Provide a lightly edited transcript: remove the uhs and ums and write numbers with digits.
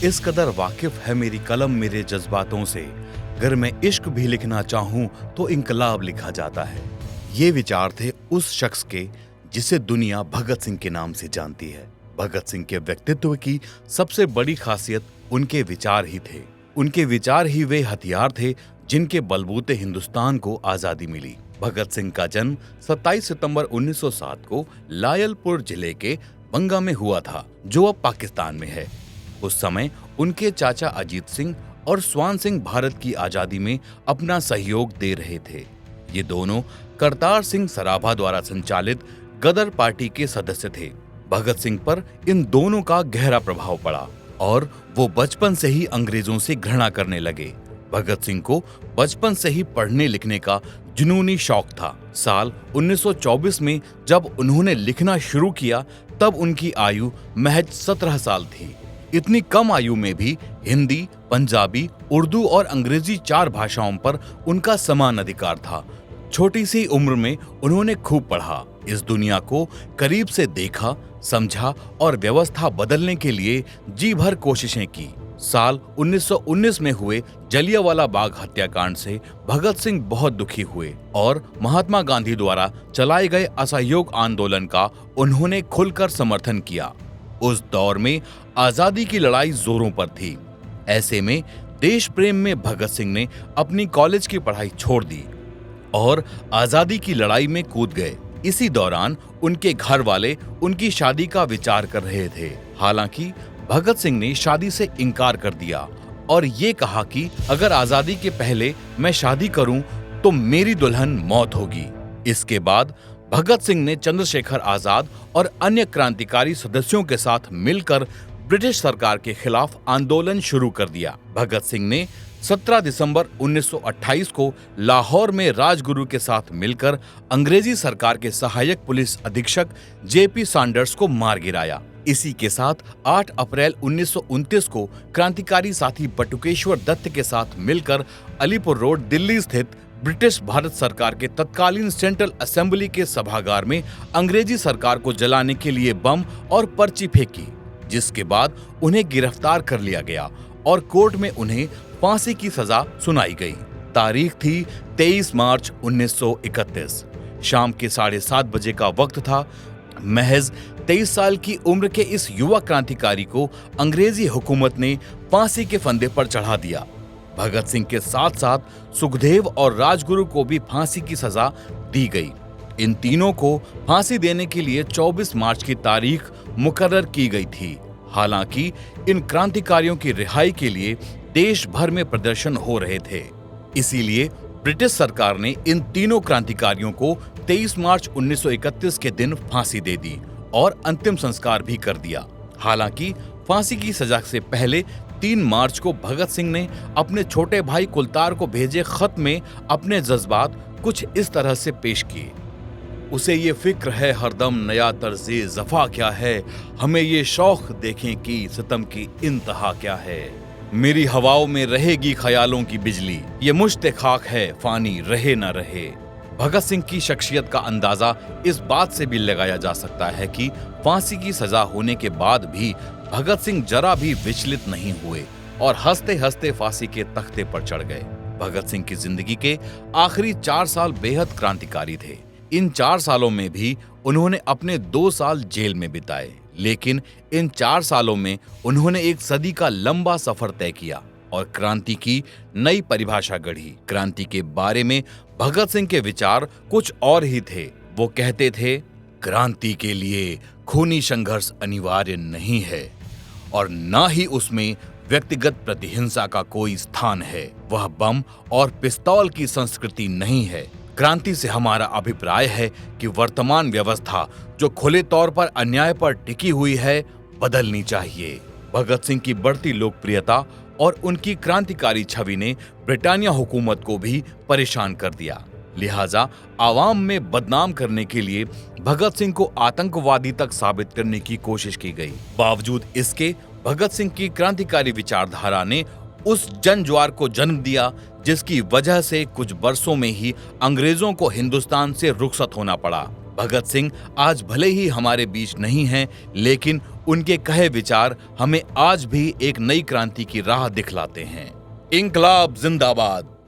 इस कदर वाकिफ है मेरी कलम मेरे जज्बातों से, अगर मैं इश्क भी लिखना चाहूं तो इनकलाब लिखा जाता है। ये विचार थे उस शख्स के जिसे दुनिया भगत सिंह के नाम से जानती है। भगत सिंह के व्यक्तित्व की सबसे बड़ी खासियत उनके विचार ही थे। उनके विचार ही वे हथियार थे जिनके बलबूते हिंदुस्तान को आजादी मिली। भगत सिंह का जन्म 27 सितंबर 1907 को लायलपुर जिले के बंगा में हुआ था, जो अब पाकिस्तान में है। उस समय उनके चाचा अजीत सिंह और स्वान सिंह भारत की आजादी में अपना सहयोग दे रहे थे। ये दोनों करतार सिंह सराभा द्वारा संचालित गदर पार्टी के सदस्य थे। भगत सिंह पर इन दोनों का गहरा प्रभाव पड़ा और वो बचपन से ही अंग्रेजों से घृणा करने लगे। भगत सिंह को बचपन से ही पढ़ने लिखने का जुनूनी शौक था। साल 1924 में जब उन्होंने लिखना शुरू किया तब उनकी आयु महज 17 साल थी। इतनी कम आयु में भी हिंदी, पंजाबी, उर्दू और अंग्रेजी 4 भाषाओं पर उनका समान अधिकार था। छोटी सी उम्र में उन्होंने खूब पढ़ा, इस दुनिया को करीब से देखा, समझा और व्यवस्था बदलने के लिए जी भर कोशिशें की। साल 1919 में हुए जलियांवाला बाग हत्याकांड से भगत सिंह बहुत दुखी हुए और महात्मा गांधी द्वारा चलाए गए असहयोग आंदोलन का उन्होंने खुलकर समर्थन किया। उस दौर में आजादी की लड़ाई जोरों पर थी। ऐसे में देश प्रेम में भगत सिंह ने अपनी कॉलेज की पढ़ाई छोड़ दी और आजादी की लड़ाई में कूद गए। इसी दौरान उनके घर वाले उनकी शादी का विचार कर रहे थे। हालांकि भगत सिंह ने शादी से इनकार कर दिया और ये कहा कि अगर आजादी के पहले मैं शादी करूं तो मेरी दुल्हन मौत होगी। इसके बाद भगत सिंह ने चंद्रशेखर आजाद और अन्य क्रांतिकारी सदस्यों के साथ मिलकर ब्रिटिश सरकार के खिलाफ आंदोलन शुरू कर दिया। भगत सिंह ने 17 दिसंबर 1928 को लाहौर में राजगुरु के साथ मिलकर अंग्रेजी सरकार के सहायक पुलिस अधीक्षक जेपी सैंडर्स को मार गिराया। इसी के साथ 8 अप्रैल 1929 को क्रांतिकारी साथी बटुकेश्वर दत्त के साथ मिलकर अलीपुर रोड दिल्ली स्थित ब्रिटिश भारत सरकार के तत्कालीन सेंट्रल असेंबली के सभागार में अंग्रेजी सरकार को जलाने के लिए बम और पर्ची फेंकी, जिसके बाद उन्हें गिरफ्तार कर लिया गया और कोर्ट में उन्हें फांसी की सजा सुनाई गई। तारीख थी 23 मार्च 1931। शाम के 7:30 बजे का वक्त था। महज 23 साल की उम्र के इस युवा क्रांतिकारी को अंग्रेजी हुकूमत ने फांसी के फंदे पर चढ़ा दिया। भगत सिंह के साथ साथ सुखदेव और राजगुरु को भी फांसी की सजा दी गई। इन तीनों को फांसी देने के लिए 24 मार्च की तारीख मुकर्रर की गई थी। हालांकि इन क्रांतिकारियों की रिहाई के लिए देश भर में प्रदर्शन हो रहे थे, इसीलिए ब्रिटिश सरकार ने इन तीनों क्रांतिकारियों को 23 मार्च 1931 के दिन फांसी दे दी और अंतिम संस्कार भी कर दिया। हालांकि फांसी की सजा से पहले 3 मार्च को भगत सिंह ने अपने छोटे भाई कुलतार को भेजे खत में अपने जज्बात कुछ इस तरह से पेश किए। उसे ये फिक्र है हरदम नया तर्ज़े ज़फ़ा क्या है, हमें ये शौक देखें कि सितम की इंतहा क्या है। मेरी हवाओं में रहेगी ख्यालों की बिजली, ये मुश्ते खाक है फानी रहे न रहे। भगत सिंह की शख्सियत का अंदाजा इस बात से भी लगाया जा सकता है कि फांसी की सजा होने के बाद भी भगत सिंह जरा भी विचलित नहीं हुए और हंसते हंसते फांसी के तख्ते पर चढ़ गए। भगत सिंह की जिंदगी के आखिरी 4 साल बेहद क्रांतिकारी थे। इन 4 सालों में भी उन्होंने अपने 2 साल जेल में बिताए, लेकिन इन 4 सालों में उन्होंने एक सदी का लंबा सफर तय किया और क्रांति की नई परिभाषा गढ़ी। क्रांति के बारे में भगत सिंह के विचार कुछ और ही थे। वो कहते थे, क्रांति के लिए खूनी संघर्ष अनिवार्य नहीं है और न ही उसमें व्यक्तिगत प्रतिहिंसा का कोई स्थान है। वह बम और पिस्तौल की संस्कृति नहीं है। क्रांति से हमारा अभिप्राय है कि वर्तमान व्यवस्था जो खुले तौर पर अन्याय पर टिकी हुई है, बदलनी चाहिए। भगत सिंह की बढ़ती लोकप्रियता और उनकी क्रांतिकारी छवि ने ब्रिटानिया हुकूमत को भी परेशान कर दिया। लिहाजा आवाम में बदनाम करने के लिए भगत सिंह को आतंकवादी तक साबित करने की कोशिश की गई। बावजूद इसके भगत सिंह की क्रांतिकारी विचारधारा ने उस जनज्वार को जन्म दिया जिसकी वजह से कुछ बरसों में ही अंग्रेजों को हिंदुस्तान से रुखसत होना पड़ा। भगत सिंह आज भले ही हमारे बीच नहीं हैं, लेकिन उनके कहे विचार हमें आज भी एक नई क्रांति की राह दिखलाते हैं। इंकलाब जिंदाबाद।